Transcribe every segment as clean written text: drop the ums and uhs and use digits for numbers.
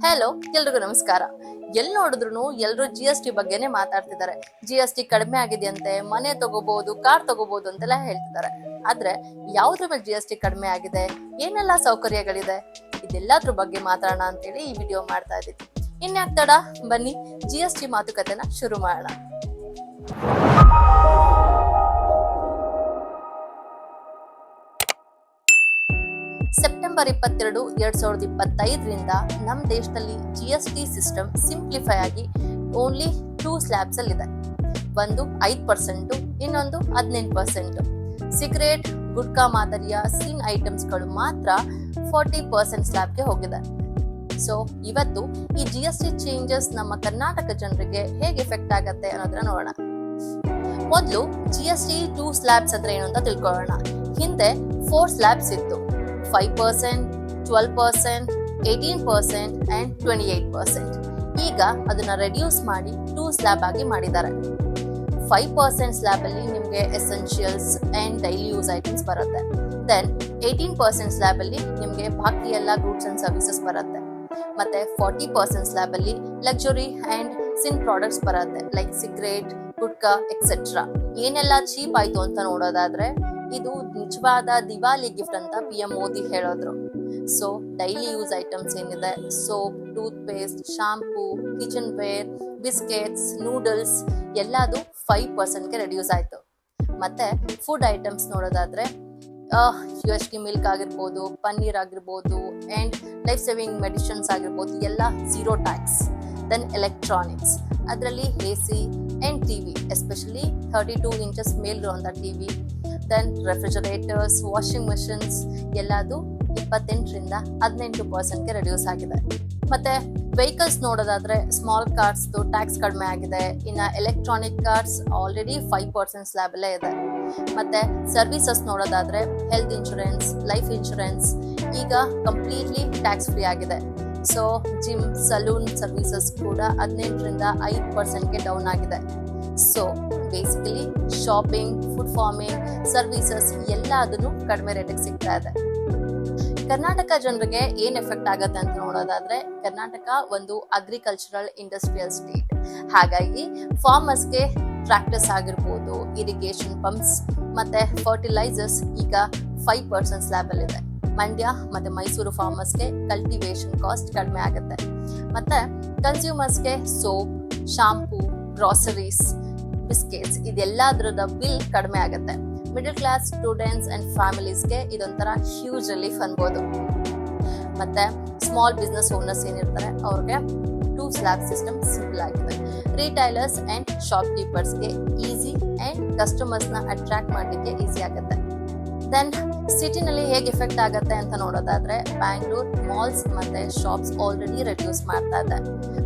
Hello, ಎಲ್ರಿಗೂ ನಮಸ್ಕಾರ. ಎಲ್ಲಿ ನೋಡಿದ್ರು ಎಲ್ಲರೂ GST ಬಗ್ಗೆನೇ ಮಾತಾಡ್ತಿದ್ದಾರೆ. GST ಕಡಿಮೆ ಆಗಿದೆಯಂತೆ, ಮನೆ ತಗೋಬಹುದು, ಕಾರ್ ತಗೋಬಹುದು ಅಂತೆಲ್ಲ ಹೇಳ್ತಿದ್ದಾರೆ. ಆದ್ರೆ ಯಾವ್ದ್ರ ಮೇಲೆ GST ಕಡಿಮೆ ಆಗಿದೆ, ಏನೆಲ್ಲ ಸೌಕರ್ಯಗಳಿದೆ, ಇದೆಲ್ಲದ್ರ ಬಗ್ಗೆ ಮಾತಾಡೋಣ ಅಂತೇಳಿ ಈ ವಿಡಿಯೋ ಮಾಡ್ತಾ ಇದ್ದೀನಿ. ಇನ್ಯಾಕ್ ತಡ, ಬನ್ನಿ GST ಮಾತುಕತೆನ ಶುರು ಮಾಡೋಣ. ಸೆಪ್ಟೆಂಬರ್ 22, 2025ರಿಂದ ನಮ್ಮ ದೇಶದಲ್ಲಿ GST ಸಿಸ್ಟಮ್ ಸಿಂಪ್ಲಿಫೈ ಆಗಿ ಓನ್ಲಿ 2 ಸ್ಲ್ಯಾಬ್ಸ್ ಅಲ್ಲಿ ಇದೆ. ಒಂದು 5%, ಇನ್ನೊಂದು 18%. ಸಿಗರೇಟ್, ಗುಟ್ಕಾ ಮಾದರಿಯ ಸಿನ್ ಐಟಮ್ಸ್ಗಳು ಮಾತ್ರ 40% ಸ್ಲ್ಯಾಬ್ಗೆ ಹೋಗಿದೆ. ಸೊ ಇವತ್ತು ಈ GST ಚೇಂಜಸ್ ನಮ್ಮ ಕರ್ನಾಟಕ ಜನರಿಗೆ ಹೇಗೆ ಎಫೆಕ್ಟ್ ಆಗತ್ತೆ ಅನ್ನೋದನ್ನ ನೋಡೋಣ. ಮೊದಲು GST 2 ಸ್ಲ್ಯಾಬ್ಸ್ ಅಂದ್ರೆ ಏನು ಅಂತ ತಿಳ್ಕೊಳ್ಳೋಣ. ಹಿಂದೆ 4 ಸ್ಲ್ಯಾಬ್ಸ್ ಇತ್ತು. 5%, 12%, 18% and 28%. ಈಗ ಅದನ್ನ ರೆಡ್ಯೂಸ್ ಮಾಡಿ 2 ಸ್ಲ್ಯಾಬ್ ಆಗಿ ಮಾಡಿದ್ದಾರೆ. 5% ಸ್ಲ್ಯಾಬ್ ಅಲ್ಲಿ ನಿಮ್ಗೆ essentials and daily use items ಬರುತ್ತೆ. ದೆನ್ 18% ಸ್ಲ್ಯಾಬ್ ಅಲ್ಲಿ ನಿಮ್ಗೆ ಬಾಕಿ ಎಲ್ಲ ಗೂಡ್ಸ್ ಅಂಡ್ ಸರ್ವಿಸಸ್ ಬರುತ್ತೆ. ಮತ್ತೆ 40% ಸ್ಲ್ಯಾಬ್ ಅಲ್ಲಿ ಲಕ್ಸುರಿ ಅಂಡ್ ಸಿನ್ ಪ್ರಾಡಕ್ಟ್ಸ್ ಬರುತ್ತೆ, ಲೈಕ್ ಸಿಗರೇಟ್, ಗುಟ್ಕಾ ಎಕ್ಸೆಟ್ರಾ. ಏನೆಲ್ಲ ಚೀಪ್ ಆಯ್ತು ಅಂತ ನೋಡೋದಾದ್ರೆ, ಇದು ನಿಜವಾದ ದಿವಾಲಿ ಗಿಫ್ಟ್ ಅಂತ PM ಮೋದಿ ಹೇಳಿದ್ರು. ಸೊ ಡೈಲಿ ಯೂಸ್ ಐಟಮ್ಸ್ ಏನಿದೆ, soap, toothpaste, shampoo, kitchenware, biscuits, noodles ಎಲ್ಲದು 5%ಗೆ ರೆಡ್ಯೂಸ್ ಆಯ್ತು. ಮತ್ತೆ ಫುಡ್ ಐಟಮ್ಸ್ ನೋಡೋದಾದ್ರೆ UHT ಮಿಲ್ಕ್ ಆಗಿರ್ಬೋದು, ಪನ್ನೀರ್ ಆಗಿರ್ಬೋದು ಅಂಡ್ ಲೈಫ್ ಸೇವಿಂಗ್ ಮೆಡಿಸಿನ್ಸ್ ಆಗಿರ್ಬೋದು, ಎಲ್ಲ 0 ಟ್ಯಾಕ್ಸ್. ದೆನ್ ಎಲೆಕ್ಟ್ರಾನಿಕ್ಸ್, ಅದರಲ್ಲಿ AC and TV, especially 32 inches ಮೇಲಿರುವಂಥ TV. Then refrigerators, washing machines ಎಲ್ಲದು 28ರಿಂದ 18%ಗೆ ರೆಡ್ಯೂಸ್ ಆಗಿದೆ. ಮತ್ತೆ ವೆಹಿಕಲ್ಸ್ ನೋಡೋದಾದ್ರೆ ಸ್ಮಾಲ್ ಕಾರ್ಸ್ ಟ್ಯಾಕ್ಸ್ ಕಡಿಮೆ ಆಗಿದೆ. ಇನ್ನು ಎಲೆಕ್ಟ್ರಾನಿಕ್ ಕಾರ್ಸ್ ಆಲ್ರೆಡಿ 5% ಸ್ಲ್ಯಾಬ್ ಅಲ್ಲೇ ಇದೆ. ಮತ್ತೆ ಸರ್ವಿಸಸ್ ನೋಡೋದಾದ್ರೆ ಹೆಲ್ತ್ ಇನ್ಶೂರೆನ್ಸ್, ಲೈಫ್ ಇನ್ಶೂರೆನ್ಸ್ ಈಗ ಕಂಪ್ಲೀಟ್ಲಿ ಟ್ಯಾಕ್ಸ್ ಫ್ರೀ ಆಗಿದೆ. ಸೊ ಜಿಮ್, ಸಲೂನ್ ಸರ್ವಿಸಸ್ ಕೂಡ 18ರಿಂದ 5%ಗೆ ಡೌನ್ ಆಗಿದೆ. So basically shopping, food farming, services ಎಲ್ಲ ಅದನ್ನು ಕಡಿಮೆ ರೇಟಿಗೆ ಸಿಗ್ತಾ ಇದೆ. ಕರ್ನಾಟಕ ಜನರಿಗೆ ಏನ್ ಎಫೆಕ್ಟ್ ಆಗತ್ತೆ ಅಂತ ನೋಡೋದಾದ್ರೆ, ಕರ್ನಾಟಕ ಒಂದು ಅಗ್ರಿಕಲ್ಚರಲ್ ಇಂಡಸ್ಟ್ರಿಯಲ್ ಸ್ಟೇಟ್. ಹಾಗಾಗಿ ಫಾರ್ಮರ್ಸ್ಗೆ ಟ್ರಾಕ್ಟರ್ಸ್ ಆಗಿರ್ಬೋದು, ಇರಿಗೇಷನ್ ಪಂಪ್ಸ್ ಮತ್ತೆ ಫರ್ಟಿಲೈಸರ್ಸ್ ಈಗ 5% ಸ್ಲ್ಯಾಬ್ ಅಲ್ಲಿ ಇದೆ. ಮಂಡ್ಯ ಮತ್ತೆ ಮೈಸೂರು ಫಾರ್ಮರ್ಸ್ಗೆ ಕಲ್ಟಿವೇಶನ್ ಕಾಸ್ಟ್ ಕಡಿಮೆ ಆಗುತ್ತೆ. ಮತ್ತೆ ಕನ್ಸ್ಯೂಮರ್ಸ್ಗೆ ಸೋಪ್, ಶಾಂಪೂ, ಗ್ರಾಸರೀಸ್, ಬಿಸ್ಕೆಟ್ಸ್ ಇದೆಲ್ಲದ್ರದ ಬಿಲ್ ಕಡಿಮೆ ಆಗುತ್ತೆ. ಮಿಡಲ್ ಕ್ಲಾಸ್ ಸ್ಟೂಡೆಂಟ್ಸ್ ಅಂಡ್ ಫ್ಯಾಮಿಲೀಸ್ಗೆ ಇದೊಂಥರ ಹ್ಯೂಜ್ ರಿಲೀಫ್ ಅನ್ಬೋದು. ಮತ್ತೆ ಸ್ಮಾಲ್ ಬಿಸ್ನೆಸ್ ಓನರ್ಸ್ ಏನಿರ್ತಾರೆ ಅವ್ರಿಗೆ 2 ಸ್ಲ್ಯಾಬ್ ಸಿಸ್ಟಮ್ ಸಿಂಪಲ್ ಆಗಿದೆ. ರಿಟೈಲರ್ಸ್ ಅಂಡ್ ಶಾಪ್ ಕೀಪರ್ಸ್ಗೆ ಈಸಿ ಅಂಡ್ ಕಸ್ಟಮರ್ಸ್ನ ಅಟ್ರಾಕ್ಟ್ ಮಾಡಲಿಕ್ಕೆ ಈಸಿ ಆಗುತ್ತೆ. ದೆನ್ ಸಿಟಿನಲ್ಲಿ ಹೇಗೆ ಎಫೆಕ್ಟ್ ಆಗುತ್ತೆ ಅಂತ ನೋಡೋದಾದ್ರೆ, ಬ್ಯಾಂಗ್ಳೂರ್ ಮಾಲ್ಸ್ ಮತ್ತೆ ಶಾಪ್ಸ್ ಆಲ್ರೆಡಿ ರೆಡ್ಯೂಸ್ ಮಾಡ್ತಾ ಇದೆ.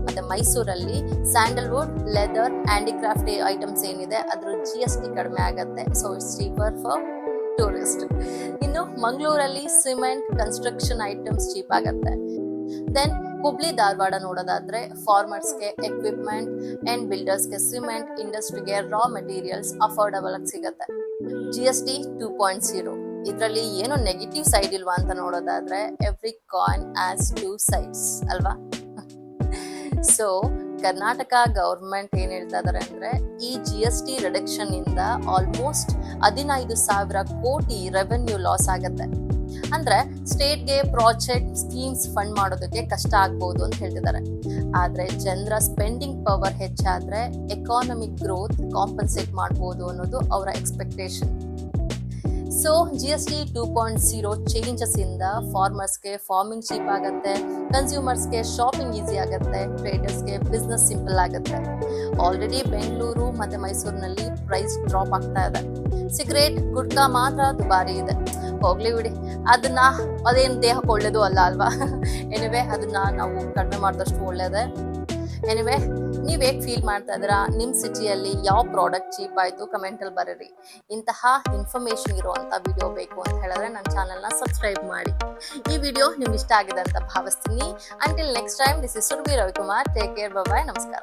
ಮತ್ತೆ ಮೈಸೂರಲ್ಲಿ ಸ್ಯಾಂಡಲ್ವುಡ್, ಲೆದರ್, ಹ್ಯಾಂಡಿಕ್ರಾಫ್ಟ್ ಐಟಮ್ಸ್ ಏನಿದೆ ಅದ್ರ GST ಕಡಿಮೆ ಆಗುತ್ತೆ. So it's cheaper for tourist. ಇನ್ನು ಮಂಗಳೂರಲ್ಲಿ ಸಿಮೆಂಟ್, ಕನ್ಸ್ಟ್ರಕ್ಷನ್ ಐಟಮ್ಸ್ ಚೀಪ್ ಆಗುತ್ತೆ. ದೆನ್ ಹುಬ್ಳಿ, ಧಾರವಾಡ ನೋಡೋದಾದ್ರೆ ಫಾರ್ಮರ್ಸ್ಗೆ ಎಕ್ವಿಪ್ಮೆಂಟ್ ಅಂಡ್ ಬಿಲ್ಡರ್ಸ್ಗೆ ಸಿಮೆಂಟ್, ಇಂಡಸ್ಟ್ರಿಗೆ ರಾ ಮೆಟೀರಿಯಲ್ಸ್ ಅಫೋರ್ಡಬಲ್ ಆಗಿ ಸಿಗುತ್ತೆ. GST 2.0 ಇದರಲ್ಲಿ ಏನೋ ನೆಗೆಟಿವ್ ಸೈಡ್ ಇಲ್ವಾ ಅಂತ ನೋಡೋದಾದ್ರೆ, ಎವ್ರಿ ಕಾಯಿನ್ ಹ್ಯಾಸ್ 2 sides ಅಲ್ವಾ? ಸೊ ಕರ್ನಾಟಕ ಗವರ್ಮೆಂಟ್ ಏನ್ ಹೇಳ್ತಾ ಇದಾರೆ ಅಂದ್ರೆ, ಈ GST ರಿಡಕ್ಷನ್ ಇಂದ ಆಲ್ಮೋಸ್ಟ್ 15,000 ಕೋಟಿ ರೆವೆನ್ಯೂ ಲಾಸ್ ಆಗತ್ತೆ. ಅಂದ್ರೆ ಸ್ಟೇಟ್ಗೆ ಪ್ರಾಜೆಕ್ಟ್ ಸ್ಕೀಮ್ಸ್ ಫಂಡ್ ಮಾಡೋದಕ್ಕೆ ಕಷ್ಟ ಆಗ್ಬಹುದು ಅಂತ ಹೇಳ್ತಿದ್ದಾರೆ. ಆದ್ರೆ ಜನರ ಸ್ಪೆಂಡಿಂಗ್ ಪವರ್ ಹೆಚ್ಚಾದ್ರೆ ಎಕಾನಮಿಕ್ ಗ್ರೋತ್ ಕಾಂಪನ್ಸೇಟ್ ಮಾಡಬಹುದು ಅನ್ನೋದು ಅವರ ಎಕ್ಸ್ಪೆಕ್ಟೇಷನ್. ಸೊ GST 2.0 ಚೇಂಜಸ್ ಇಂದ ಫಾರ್ಮರ್ಸ್ಗೆ ಫಾರ್ಮಿಂಗ್ ಚೀಪ್ ಆಗುತ್ತೆ, ಕನ್ಸ್ಯೂಮರ್ಸ್ಗೆ ಶಾಪಿಂಗ್ ಈಸಿ ಆಗುತ್ತೆ, ಟ್ರೇಡರ್ಸ್ಗೆ ಬಿಸ್ನೆಸ್ ಸಿಂಪಲ್ ಆಗುತ್ತೆ. ಆಲ್ರೆಡಿ ಬೆಂಗಳೂರು ಮತ್ತೆ ಮೈಸೂರಿನಲ್ಲಿ ಪ್ರೈಸ್ ಡ್ರಾಪ್ ಆಗ್ತಾ ಇದೆ. ಸಿಗರೇಟ್, ಗುಟ್ಕಾ ಮಾತ್ರ ದುಬಾರಿ ಇದೆ. ಹೋಗ್ಲಿ ಬಿಡಿ, ಅದೇನು ದೇಹಕ್ಕೆ ಒಳ್ಳೇದು ಅಲ್ಲ ಅಲ್ವಾ? ಎನಿವೆ ಅದನ್ನ ನಾವು ಕಡಿಮೆ ಮಾಡಿದಷ್ಟು ಒಳ್ಳೇದೇ. ಎನಿವೆ ನೀವ್ ಹೇಗೆ ಫೀಲ್ ಮಾಡ್ತಾ ಇದ್ದೀರಾ? ನಿಮ್ ಸಿಟಿಯಲ್ಲಿ ಯಾವ ಪ್ರಾಡಕ್ಟ್ ಚೀಪ್ ಆಯ್ತು ಕಮೆಂಟ್ ಅಲ್ಲಿ ಬರೀರಿ. ಇಂತಹ ಇನ್ಫಾರ್ಮೇಶನ್ ಇರುವಂತ ವಿಡಿಯೋ ಬೇಕು ಅಂತ ಹೇಳಿದ್ರೆ ನನ್ನ ಚಾನೆಲ್ನ ಸಬ್ಸ್ಕ್ರೈಬ್ ಮಾಡಿ. ಈ ವಿಡಿಯೋ ನಿಮ್ಗೆ ಇಷ್ಟ ಆಗಿದೆ ಅಂತ ಭಾವಿಸ್ತೀನಿ. Until next time, this is Surbhi Ravikumar. Take care, bye bye, ನಮಸ್ಕಾರ.